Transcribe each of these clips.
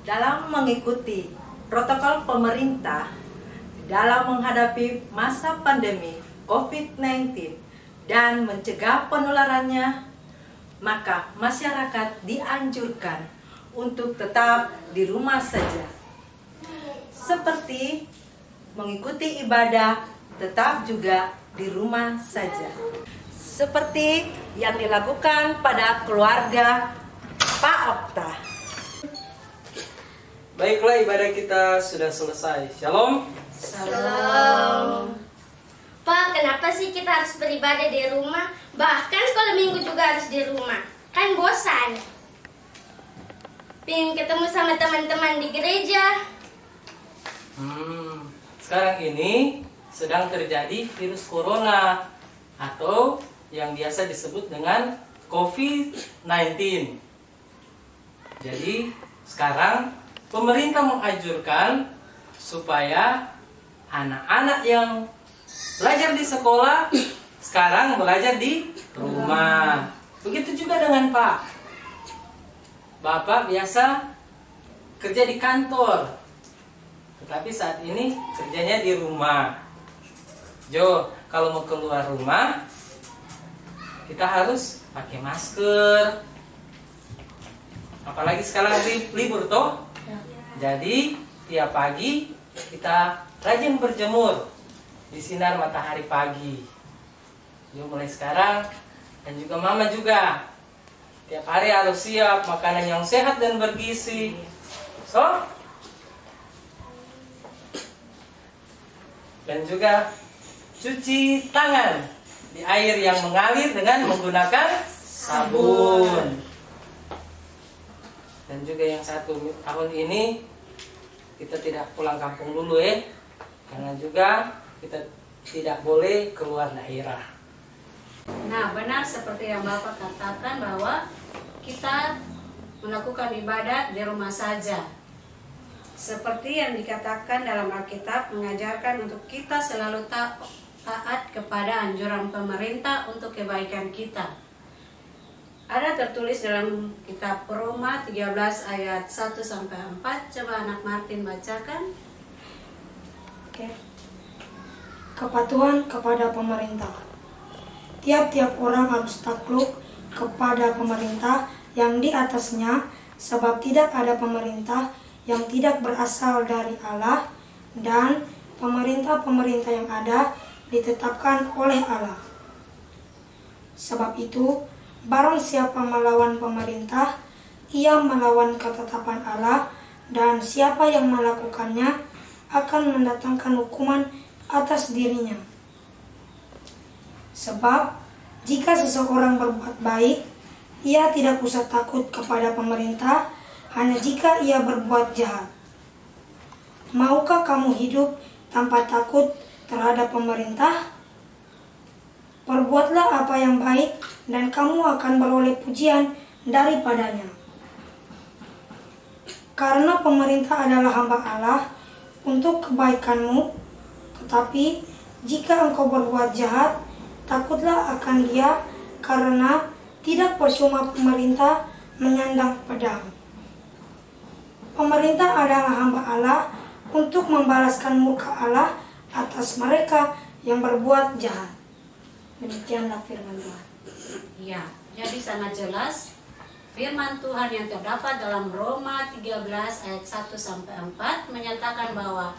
dalam mengikuti protokol pemerintah dalam menghadapi masa pandemi COVID-19 dan mencegah penularannya, maka masyarakat dianjurkan untuk tetap di rumah saja. Seperti mengikuti ibadah tetap juga di rumah saja. Seperti yang dilakukan pada keluarga Pak Okta. Baiklah, ibadah kita sudah selesai. Shalom. Salam. Pak, kenapa sih kita harus beribadah di rumah? Bahkan sekolah minggu juga harus di rumah. Kan bosan. Pengen ketemu sama teman-teman di gereja. Sekarang ini sedang terjadi virus corona atau yang biasa disebut dengan COVID-19. Jadi sekarang pemerintah menganjurkan supaya anak-anak yang belajar di sekolah sekarang belajar di rumah. Begitu juga dengan Bapak biasa kerja di kantor, tetapi saat ini kerjanya di rumah. Jo, kalau mau keluar rumah kita harus pakai masker. Apalagi sekarang libur toh. Jadi tiap pagi kita rajin berjemur di sinar matahari pagi. Yuk mulai sekarang, dan juga mama juga tiap hari harus siap makanan yang sehat dan bergizi. Dan juga cuci tangan di air yang mengalir dengan menggunakan sabun. Dan juga yang satu, tahun ini kita tidak pulang kampung dulu karena juga kita tidak boleh keluar daerah. Nah, benar seperti yang Bapak katakan bahwa kita melakukan ibadat di rumah saja. Seperti yang dikatakan dalam Alkitab mengajarkan untuk kita selalu taat kepada anjuran pemerintah untuk kebaikan kita. Ada tertulis dalam kitab Roma 13 ayat 1-4. Coba anak Martin bacakan. Oke. Kepatuhan kepada pemerintah. Tiap-tiap orang harus takluk kepada pemerintah yang di atasnya, sebab tidak ada pemerintah yang tidak berasal dari Allah, dan pemerintah-pemerintah yang ada ditetapkan oleh Allah. Sebab itu, barang siapa melawan pemerintah, ia melawan ketetapan Allah, dan siapa yang melakukannya akan mendatangkan hukuman atas dirinya. Sebab, jika seseorang berbuat baik, ia tidak usah takut kepada pemerintah, hanya jika ia berbuat jahat. Maukah kamu hidup tanpa takut terhadap pemerintah? Perbuatlah apa yang baik, dan kamu akan beroleh pujian daripadanya. Karena pemerintah adalah hamba Allah untuk kebaikanmu, tetapi jika engkau berbuat jahat, takutlah akan dia, karena tidak percuma pemerintah menyandang pedang. Pemerintah adalah hamba Allah untuk membalaskan murka Allah atas mereka yang berbuat jahat. Demikianlah firman Tuhan. Ya, jadi sangat jelas firman Tuhan yang terdapat dalam Roma 13 ayat 1-4 menyatakan bahwa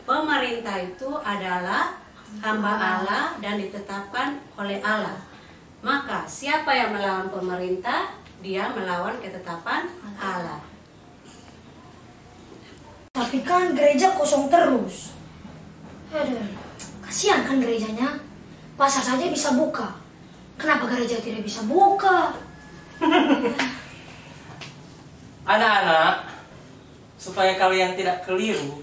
pemerintah itu adalah hamba Allah dan ditetapkan oleh Allah. Maka siapa yang melawan pemerintah, dia melawan ketetapan Allah. Tapi kan gereja kosong terus. Aduh, kasihan kan gerejanya. Pasar saja bisa buka. Kenapa gereja tidak bisa buka? Anak-anak, supaya kalian tidak keliru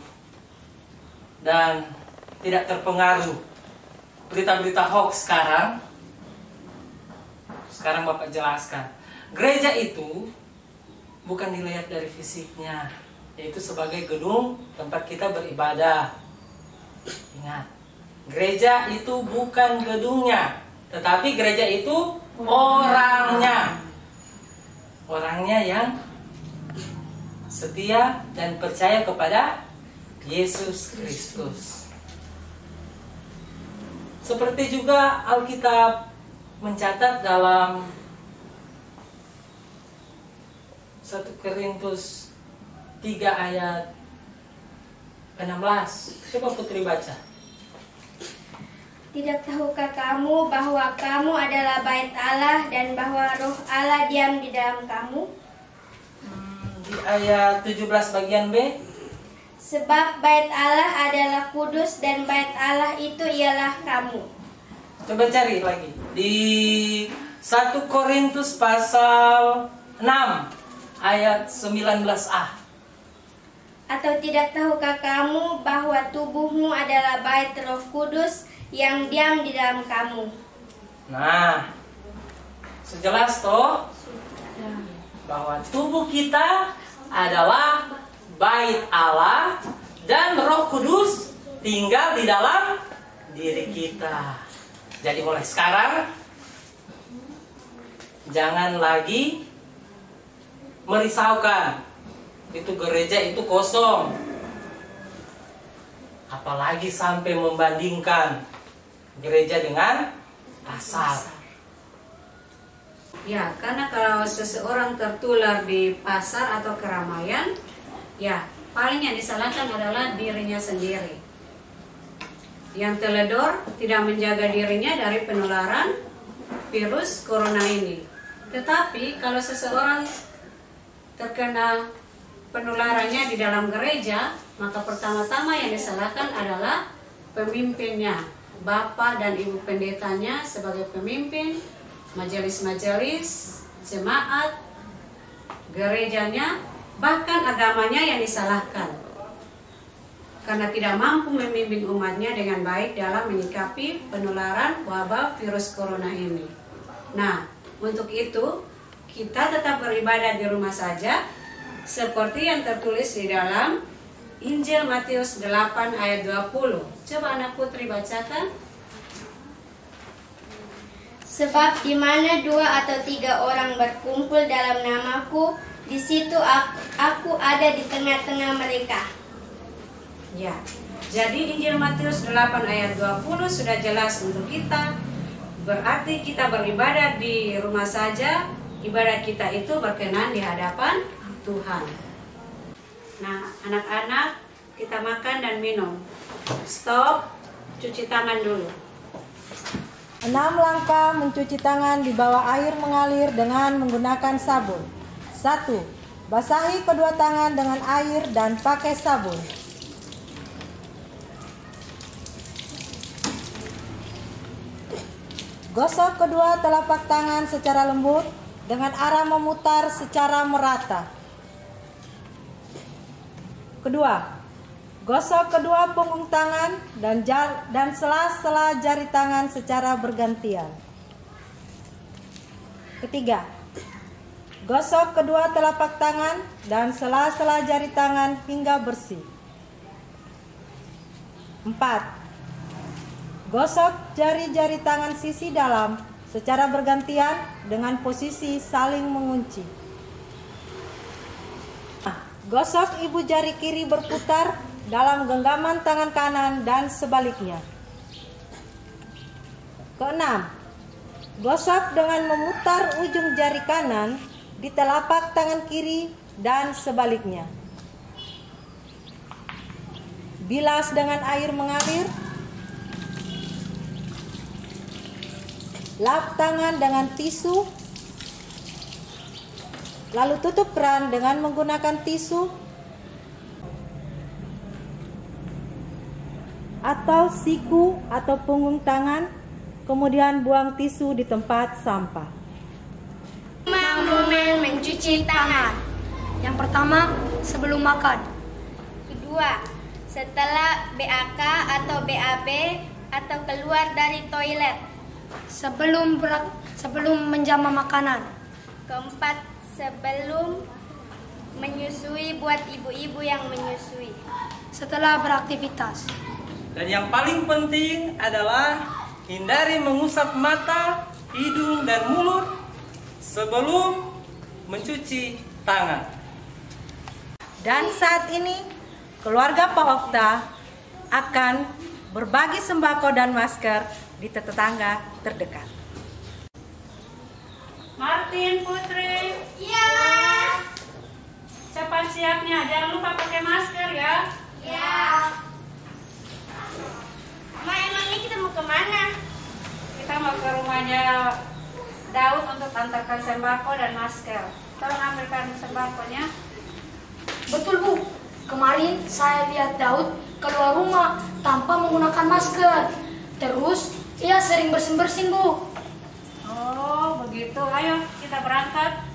dan tidak terpengaruh berita-berita hoax sekarang Bapak jelaskan. Gereja itu bukan dilihat dari fisiknya, yaitu sebagai gedung tempat kita beribadah. Ingat, gereja itu bukan gedungnya, tetapi gereja itu orangnya. Orangnya yang setia dan percaya kepada Yesus Kristus. Seperti juga Alkitab mencatat dalam 1 Korintus 3 ayat 16. Coba Putri baca. Tidak tahukah kamu bahwa kamu adalah bait Allah dan bahwa roh Allah diam di dalam kamu? Di ayat 17 bagian B. Sebab bait Allah adalah kudus dan bait Allah itu ialah kamu. Coba cari lagi. Di 1 Korintus pasal 6 ayat 19a. Atau tidak tahukah kamu bahwa tubuhmu adalah bait Roh Kudus yang diam di dalam kamu? Nah, sejelas toh bahwa tubuh kita adalah bait Allah dan Roh Kudus tinggal di dalam diri kita. Jadi mulai sekarang jangan lagi merisaukan itu gereja itu kosong, apalagi sampai membandingkan gereja dengan pasar. Ya, karena kalau seseorang tertular di pasar atau keramaian, ya paling yang disalahkan adalah dirinya sendiri. Yang teledor tidak menjaga dirinya dari penularan virus corona ini. Tetapi kalau seseorang terkena penularannya di dalam gereja, maka pertama-tama yang disalahkan adalah pemimpinnya, Bapak dan Ibu pendetanya sebagai pemimpin, majelis-majelis, jemaat, gerejanya, bahkan agamanya yang disalahkan. Karena tidak mampu memimpin umatnya dengan baik dalam menyikapi penularan wabah virus corona ini. Nah, untuk itu kita tetap beribadah di rumah saja, seperti yang tertulis di dalam Injil Matius 8 ayat 20. Coba anak Putri bacakan. Sebab di mana 2 atau 3 orang berkumpul dalam namaku, di situ aku ada di tengah-tengah mereka. Ya, jadi Injil Matius 8 ayat 20 sudah jelas untuk kita. Berarti kita beribadah di rumah saja, ibadah kita itu berkenan di hadapan Tuhan. Nah, anak-anak, kita makan dan minum. Stop, cuci tangan dulu. 6 langkah mencuci tangan di bawah air mengalir dengan menggunakan sabun. 1. Basahi kedua tangan dengan air dan pakai sabun. Gosok kedua telapak tangan secara lembut dengan arah memutar secara merata. Kedua, gosok kedua punggung tangan dan sela-sela jari tangan secara bergantian. Ketiga, gosok kedua telapak tangan dan sela-sela jari tangan hingga bersih. 4. Gosok jari-jari tangan sisi dalam secara bergantian dengan posisi saling mengunci. Gosok ibu jari kiri berputar dalam genggaman tangan kanan dan sebaliknya. Keenam, gosok dengan memutar ujung jari kanan di telapak tangan kiri dan sebaliknya. Bilas dengan air mengalir. Lap tangan dengan tisu, lalu tutup keran dengan menggunakan tisu atau siku atau punggung tangan, kemudian buang tisu di tempat sampah. 5 momen mencuci tangan. Yang pertama, sebelum makan. Kedua, setelah BAK atau BAB atau keluar dari toilet. Sebelum menjamah makanan. Keempat, sebelum menyusui buat ibu-ibu yang menyusui. Setelah beraktivitas. Dan yang paling penting adalah hindari mengusap mata, hidung, dan mulut sebelum mencuci tangan. Dan saat ini keluarga Pak Okta akan berbagi sembako dan masker di tetangga terdekat. Martin, Putri. Iya. Cepat siapnya, jangan lupa pakai masker ya. Iya. Ma, emangnya kita mau kemana? Kita mau ke rumahnya Daud untuk antarkan sembako dan masker. Tolong ambilkan sembakonya. Betul Bu, kemarin saya lihat Daud keluar rumah tanpa menggunakan masker. Terus ia sering bersin-bersin Bu. Oh, begitu. Ayo kita berangkat.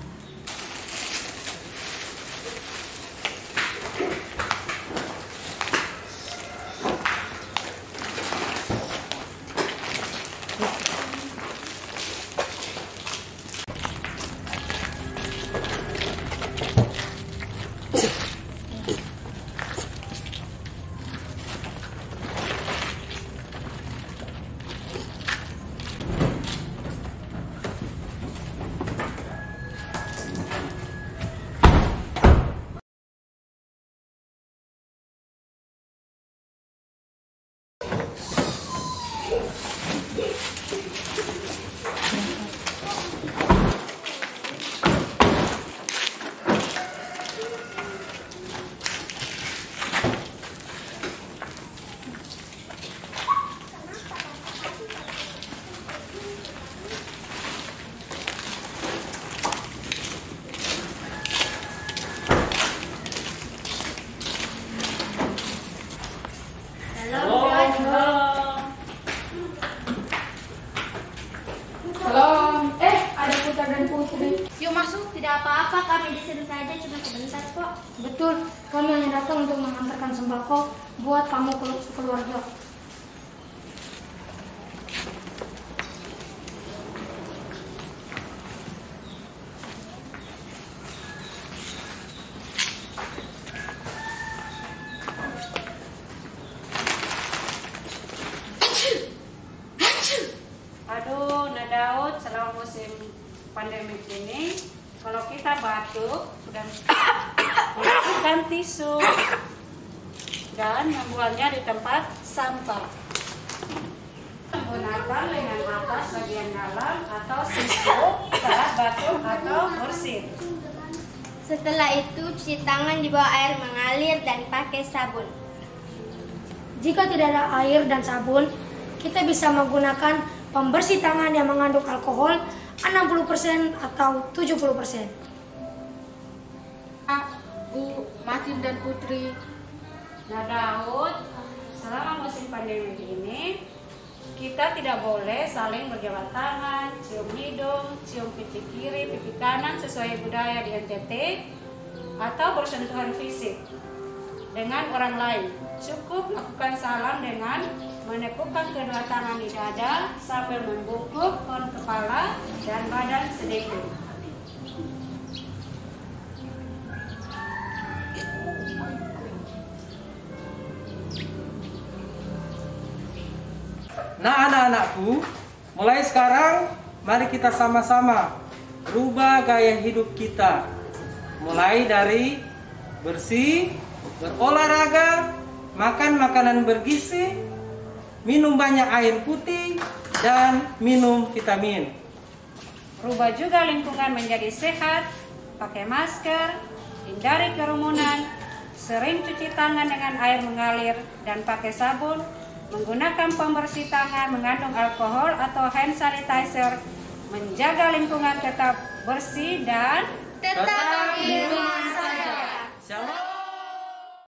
Ada Putra dan Putri. Yuk masuk, tidak apa-apa, kami disuruh saja cuma sebentar kok. Betul, kami hanya datang untuk mengantarkan sembako buat kamu keluarga. Aduh, Nah Daud, selama musim pandemi ini, kalau kita batuk dan melakukan tisu dan membuangnya di tempat sampah. Menggunakan lengan atas bagian dalam atau tisu saat batuk atau bersin. Setelah itu cuci tangan di bawah air mengalir dan pakai sabun. Jika tidak ada air dan sabun, kita bisa menggunakan pembersih tangan yang mengandung alkohol 60% atau 70%. Bu, Martin dan Putri. Nah Daud, selama musim pandemi ini, kita tidak boleh saling berjabat tangan, cium hidung, cium pipi kiri, pipi kanan sesuai budaya di NTT, atau bersentuhan fisik dengan orang lain. Cukup lakukan salam dengan menekukkan kedua tangan di dada sambil membungkuk kepala dan badan sedikit. Nah anak-anakku, mulai sekarang mari kita sama-sama rubah gaya hidup kita. Mulai dari bersih, berolahraga, makan makanan bergizi, minum banyak air putih, dan minum vitamin. Rubah juga lingkungan menjadi sehat, pakai masker, hindari kerumunan, sering cuci tangan dengan air mengalir dan pakai sabun, menggunakan pembersih tangan mengandung alkohol atau hand sanitizer, menjaga lingkungan tetap bersih dan Tetap di rumah saja. Shalom.